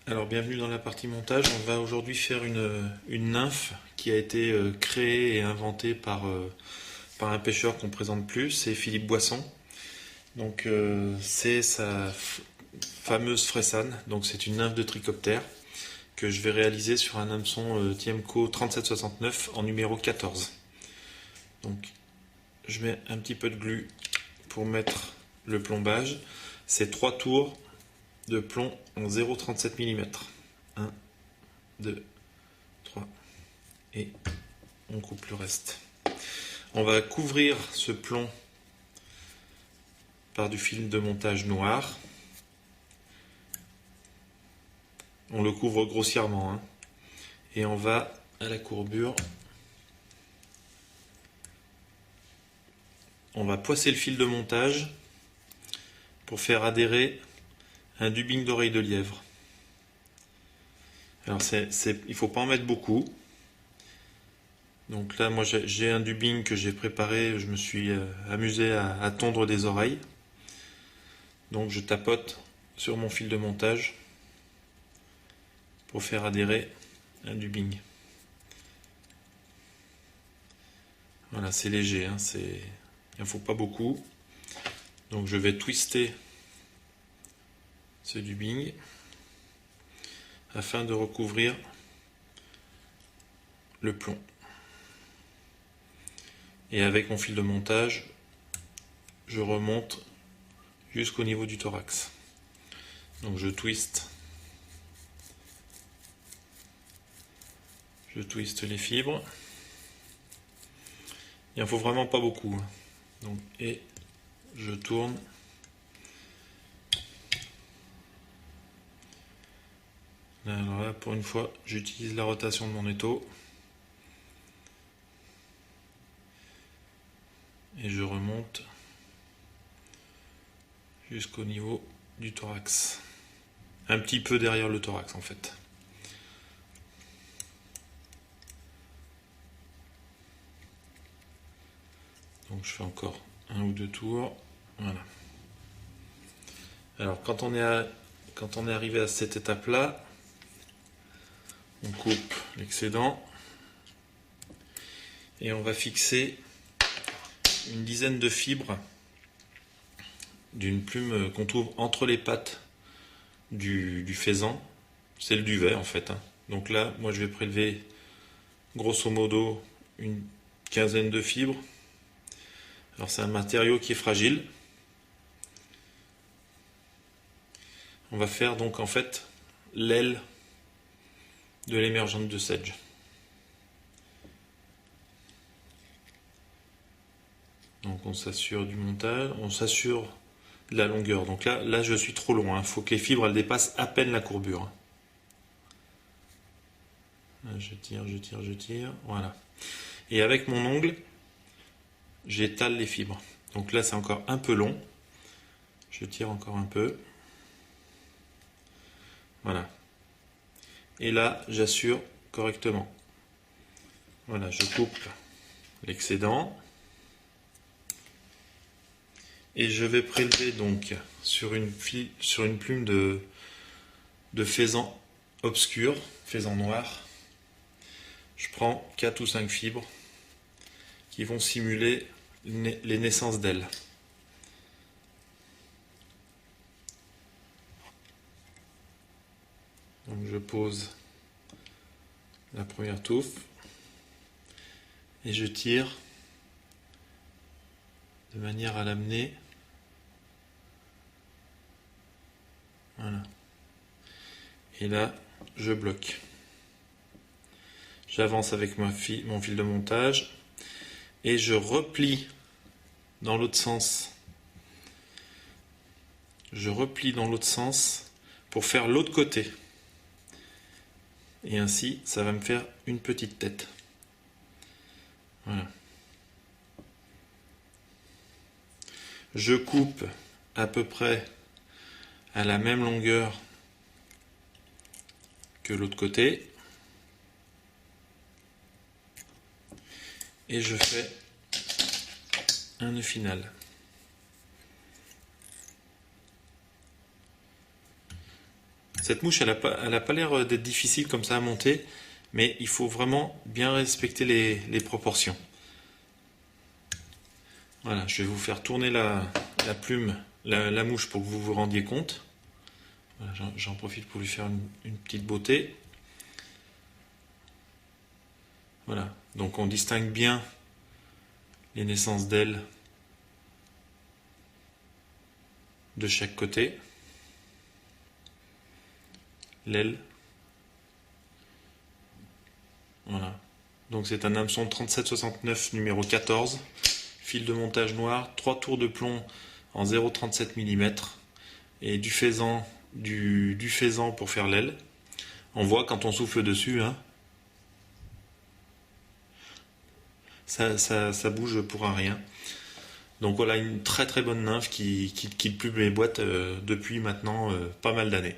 Alors bienvenue dans la partie montage. On va aujourd'hui faire une nymphe qui a été créée et inventée par un pêcheur qu'on présente plus, c'est Philippe Boisson. Donc c'est sa fameuse fressane, donc c'est une nymphe de trichoptère que je vais réaliser sur un hameçon Tiemco 3769 en numéro 14. Donc je mets un petit peu de glu pour mettre le plombage. C'est 3 tours de plomb en 0,37 mm. 1, 2, 3 et on coupe le reste. On va couvrir ce plomb par du film de montage noir. On le couvre grossièrement, hein. Et on va à la courbure. On va poisser le fil de montage pour faire adhérer un dubbing d'oreille de lièvre. Alors il ne faut pas en mettre beaucoup. Donc là, moi j'ai un dubbing que j'ai préparé, je me suis amusé à tondre des oreilles. Donc je tapote sur mon fil de montage pour faire adhérer un dubbing. Voilà, c'est léger, hein, il ne faut pas beaucoup. Donc je vais twister ce dubbing afin de recouvrir le plomb. Et avec mon fil de montage, je remonte jusqu'au niveau du thorax. Donc je twiste les fibres. Il n'en faut vraiment pas beaucoup. Donc, et je tourne. Alors là, pour une fois, j'utilise la rotation de mon étau. Et je remonte jusqu'au niveau du thorax. Un petit peu derrière le thorax en fait. Donc je fais encore un ou deux tours. Voilà. Alors quand on est arrivé à cette étape-là, on coupe l'excédent et on va fixer une dizaine de fibres d'une plume qu'on trouve entre les pattes du faisan. C'est le duvet en fait, hein. Donc là, moi je vais prélever grosso modo une quinzaine de fibres. Alors c'est un matériau qui est fragile. On va faire donc en fait l'aile de l'émergente de Sedge. Donc on s'assure du montage, on s'assure de la longueur. Donc là je suis trop long, hein. Faut que les fibres elles dépassent à peine la courbure. Je tire, voilà. Et avec mon ongle, j'étale les fibres. Donc là c'est encore un peu long. Je tire encore un peu. Voilà. Et là j'assure correctement. Voilà, je coupe l'excédent. Et je vais prélever donc sur une plume de faisan obscur, faisan noir. Je prends 4 ou 5 fibres qui vont simuler les naissances d'ailes. Donc je pose la première touffe et je tire de manière à l'amener. Voilà. Et là, je bloque. J'avance avec mon fil de montage et je replie dans l'autre sens. Je replie dans l'autre sens pour faire l'autre côté. Et ainsi, ça va me faire une petite tête. Voilà. Je coupe à peu près à la même longueur que l'autre côté. Et je fais un nœud final. Cette mouche, elle a pas l'air d'être difficile comme ça à monter, mais il faut vraiment bien respecter les proportions. Voilà, je vais vous faire tourner la plume, la mouche pour que vous vous rendiez compte. Voilà, j'en profite pour lui faire une petite beauté. Voilà, donc on distingue bien les naissances d'ailes de chaque côté. L'aile. Voilà. Donc c'est un hameçon 3769 numéro 14. Fil de montage noir, 3 tours de plomb en 0,37 mm et du faisan pour faire l'aile. On voit quand on souffle dessus, hein, ça bouge pour un rien. Donc voilà une très très bonne nymphe qui plume les boîtes depuis maintenant pas mal d'années.